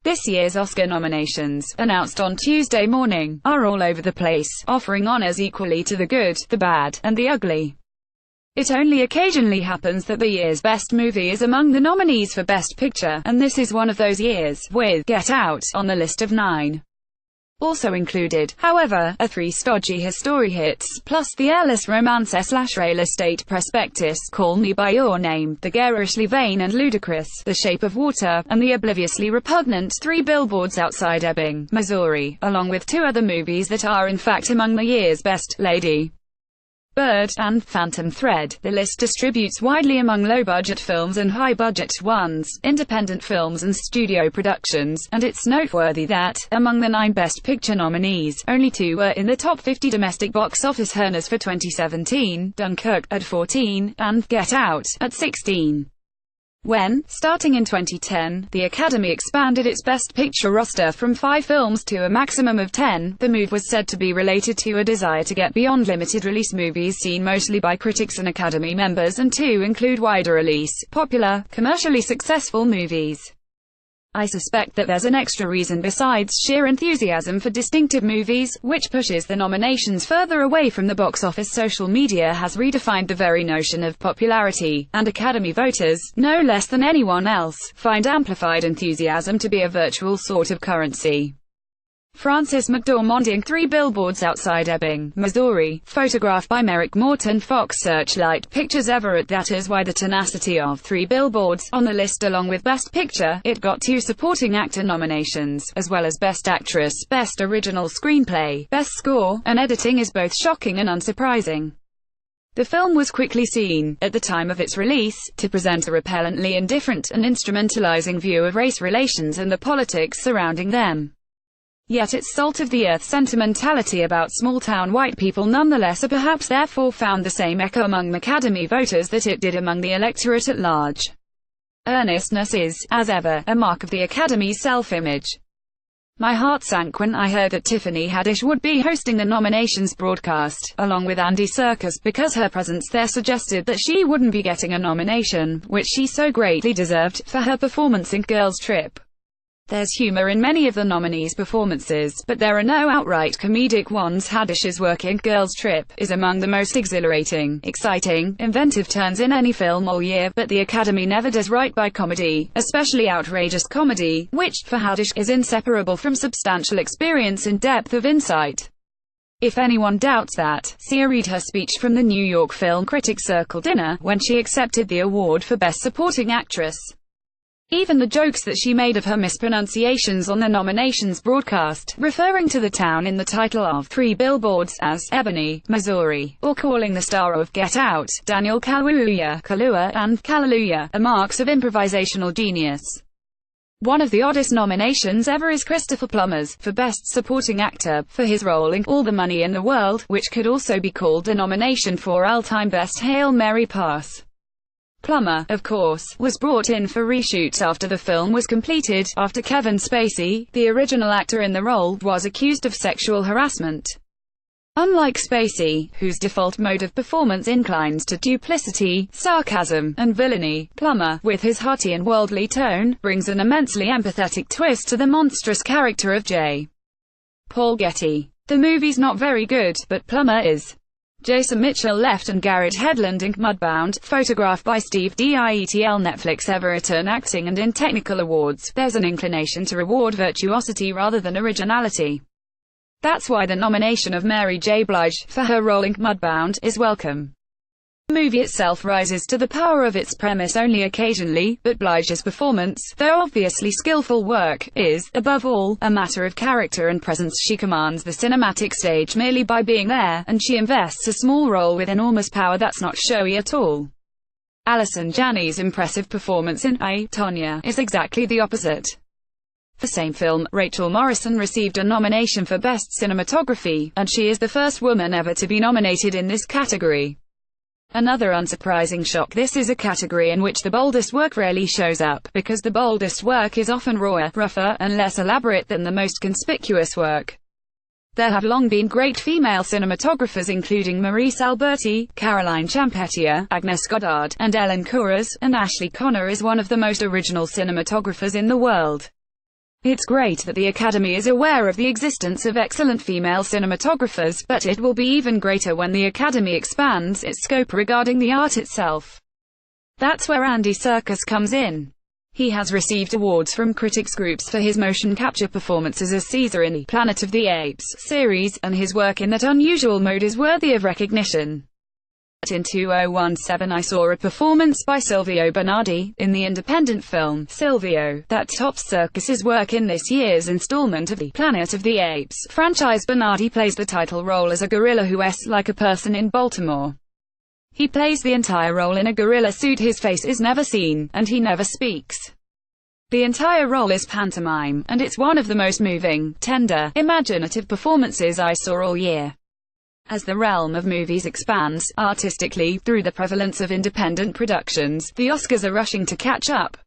This year's Oscar nominations, announced on Tuesday morning, are all over the place, offering honors equally to the good, the bad, and the ugly. It only occasionally happens that the year's best movie is among the nominees for Best Picture, and this is one of those years, with Get Out on the list of 9. Also included, however, are 3 stodgy history hits, plus the airless romance/real estate prospectus, Call Me By Your Name, the garishly vain and ludicrous The Shape of Water, and the obliviously repugnant 3 Billboards Outside Ebbing, Missouri, along with 2 other movies that are in fact among the year's best, Lady Bird and Phantom Thread. The list distributes widely among low-budget films and high-budget ones, independent films and studio productions, and it's noteworthy that, among the 9 Best Picture nominees, only 2 were in the top 50 domestic box office earners for 2017, Dunkirk, at 14, and Get Out, at 16. When, starting in 2010, the Academy expanded its Best Picture roster from 5 films to a maximum of 10, the move was said to be related to a desire to get beyond limited-release movies seen mostly by critics and Academy members and to include wider-release, popular, commercially successful movies. I suspect that there's an extra reason besides sheer enthusiasm for distinctive movies, which pushes the nominations further away from the box office. Social media has redefined the very notion of popularity, and Academy voters, no less than anyone else, find amplified enthusiasm to be a virtual sort of currency. Frances McDormand in 3 Billboards Outside Ebbing, Missouri, photographed by Merrick Morton, Fox Searchlight Pictures. Everett. That is why the tenacity of 3 Billboards on the list along with Best Picture. It got 2 Supporting Actor nominations, as well as Best Actress, Best Original Screenplay, Best Score, and Editing is both shocking and unsurprising. The film was quickly seen, at the time of its release, to present a repellently indifferent and instrumentalizing view of race relations and the politics surrounding them. Yet its salt-of-the-earth sentimentality about small-town white people nonetheless are perhaps therefore found the same echo among Academy voters that it did among the electorate at large. Earnestness is, as ever, a mark of the Academy's self-image. My heart sank when I heard that Tiffany Haddish would be hosting the nominations broadcast, along with Andy Serkis, because her presence there suggested that she wouldn't be getting a nomination, which she so greatly deserved, for her performance in Girls Trip. There's humor in many of the nominees' performances, but there are no outright comedic ones. Haddish's work in Girls Trip is among the most exhilarating, exciting, inventive turns in any film all year, but the Academy never does right by comedy, especially outrageous comedy, which, for Haddish, is inseparable from substantial experience and depth of insight. If anyone doubts that, see or read her speech from the New York Film Critics Circle dinner, when she accepted the award for Best Supporting Actress. Even the jokes that she made of her mispronunciations on the nominations broadcast, referring to the town in the title of 3 Billboards as Ebony, Missouri, or calling the star of Get Out, Daniel Kaluuya, and Kaluuya, are marks of improvisational genius. One of the oddest nominations ever is Christopher Plummer's, for Best Supporting Actor, for his role in All the Money in the World, which could also be called a nomination for all-time Best Hail Mary Pass. Plummer, of course, was brought in for reshoots after the film was completed, after Kevin Spacey, the original actor in the role, was accused of sexual harassment. Unlike Spacey, whose default mode of performance inclines to duplicity, sarcasm, and villainy, Plummer, with his hearty and worldly tone, brings an immensely empathetic twist to the monstrous character of J. Paul Getty. The movie's not very good, but Plummer is. Jason Mitchell left and Garrett Hedlund in Mudbound, photographed by Steve Dietl. Netflix. Everett. In acting and in technical awards, there's an inclination to reward virtuosity rather than originality. That's why the nomination of Mary J. Blige, for her role in Mudbound, is welcome. The movie itself rises to the power of its premise only occasionally, but Blige's performance, though obviously skillful work, is, above all, a matter of character and presence. She commands the cinematic stage merely by being there, and she invests a small role with enormous power that's not showy at all. Allison Janney's impressive performance in I, Tonya is exactly the opposite. For same film, Rachel Morrison received a nomination for Best Cinematography, and she is the first woman ever to be nominated in this category. Another unsurprising shock: this is a category in which the boldest work rarely shows up, because the boldest work is often rawer, rougher, and less elaborate than the most conspicuous work. There have long been great female cinematographers including Maurice Alberti, Caroline Champetier, Agnes Goddard, and Ellen Kuras, and Ashley Connor is one of the most original cinematographers in the world. It's great that the Academy is aware of the existence of excellent female cinematographers, but it will be even greater when the Academy expands its scope regarding the art itself. That's where Andy Serkis comes in. He has received awards from critics groups for his motion capture performances as Caesar in the Planet of the Apes series, and his work in that unusual mode is worthy of recognition. In 2017 I saw a performance by Silvio Bernardi, in the independent film, Silvio, that tops Serkis's work in this year's installment of the Planet of the Apes franchise. Bernardi plays the title role as a gorilla who acts like a person in Baltimore. He plays the entire role in a gorilla suit, his face is never seen, and he never speaks. The entire role is pantomime, and it's one of the most moving, tender, imaginative performances I saw all year. As the realm of movies expands, artistically, through the prevalence of independent productions, the Oscars are rushing to catch up.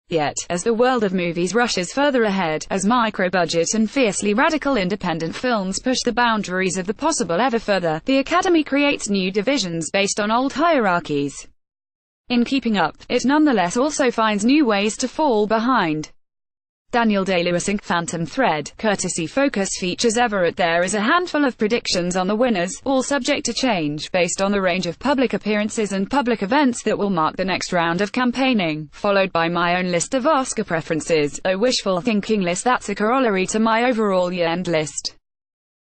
Yet, as the world of movies rushes further ahead, as micro-budget and fiercely radical independent films push the boundaries of the possible ever further, the Academy creates new divisions based on old hierarchies. In keeping up, it nonetheless also finds new ways to fall behind. Daniel Day-Lewis Inc. Phantom Thread, courtesy Focus Features Everett. There is a handful of predictions on the winners, all subject to change, based on the range of public appearances and public events that will mark the next round of campaigning, followed by my own list of Oscar preferences, a wishful thinking list that's a corollary to my overall year-end list.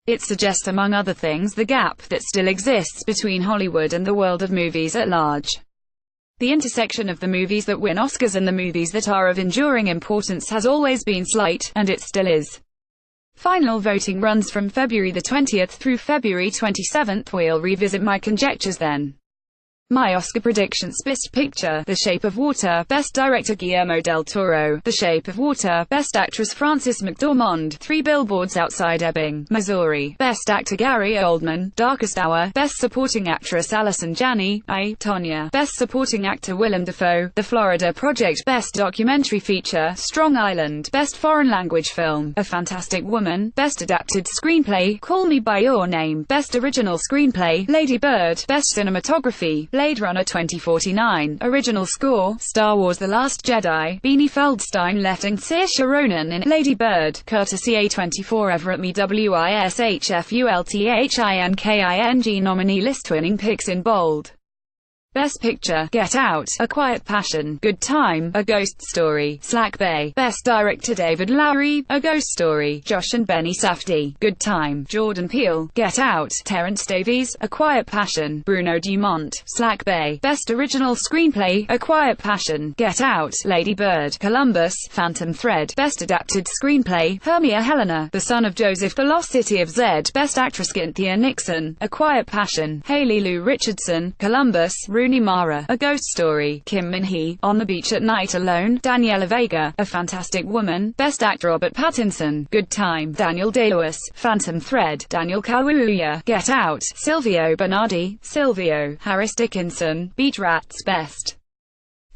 It suggests, among other things, the gap that still exists between Hollywood and the world of movies at large. The intersection of the movies that win Oscars and the movies that are of enduring importance has always been slight, and it still is. Final voting runs from February the 20th through February 27th. We'll revisit my conjectures then. My Oscar predictions: Best Picture, The Shape of Water; Best Director, Guillermo del Toro; The Shape of Water; Best Actress, Frances McDormand, 3 Billboards Outside Ebbing, Missouri; Best Actor, Gary Oldman, Darkest Hour; Best Supporting Actress, Allison Janney, I, Tonya; Best Supporting Actor, Willem Dafoe, The Florida Project; Best Documentary Feature, Strong Island; Best Foreign Language Film, A Fantastic Woman; Best Adapted Screenplay, Call Me By Your Name; Best Original Screenplay, Lady Bird; Best Cinematography, Blade Runner 2049, Original Score, Star Wars The Last Jedi, Beanie Feldstein letting Saoirse Ronan in Lady Bird, courtesy A24 Everett. Me WISHFULTHINKING nominee list. Winning picks in bold. Best Picture, Get Out, A Quiet Passion, Good Time, A Ghost Story, Slack Bay; Best Director, David Lowery, A Ghost Story, Josh and Benny Safdie, Good Time; Jordan Peele, Get Out; Terrence Davies, A Quiet Passion; Bruno Dumont, Slack Bay; Best Original Screenplay, A Quiet Passion, Get Out; Lady Bird, Columbus, Phantom Thread; Best Adapted Screenplay, Hermia Helena, The Son of Joseph, The Lost City of Z; Best Actress, Cynthia Nixon, A Quiet Passion; Haley Lou Richardson, Columbus; Rooney Mara, A Ghost Story; Kim Min-hee, On the Beach at Night Alone; Daniela Vega, A Fantastic Woman; Best Actor, Robert Pattinson, Good Time; Daniel Day-Lewis, Phantom Thread; Daniel Kaluuya, Get Out; Silvio Bernardi, Silvio; Harris Dickinson, Beach Rats; Best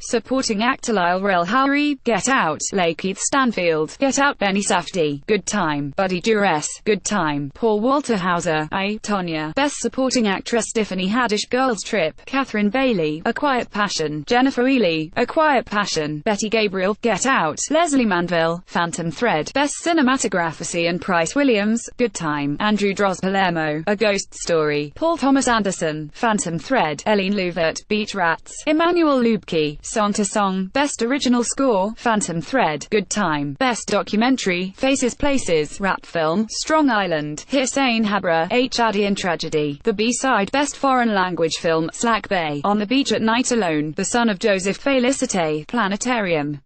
Supporting Actor, Lyle Rel Howery, Get Out; Lakeith Stanfield, Get Out; Benny Safdie, Good Time; Buddy Duress, Good Time; Paul Walter Hauser, I, Tonya; Best Supporting Actress, Tiffany Haddish, Girls Trip; Catherine Bailey, A Quiet Passion; Jennifer Ely, A Quiet Passion; Betty Gabriel, Get Out; Leslie Manville, Phantom Thread; Best Cinematography and Price Williams, Good Time; Andrew Droz Palermo, A Ghost Story; Paul Thomas Anderson, Phantom Thread; Eileen Louvert, Beach Rats; Emmanuel Lubezki, Song to Song; Best Original Score, Phantom Thread, Good Time; Best Documentary, Faces Places; Rap Film, Strong Island; Hissane Habra, Chadian Tragedy; The B-Side; Best Foreign Language Film, Slack Bay; On the Beach at Night Alone; The Son of Joseph, Félicité; Planetarium.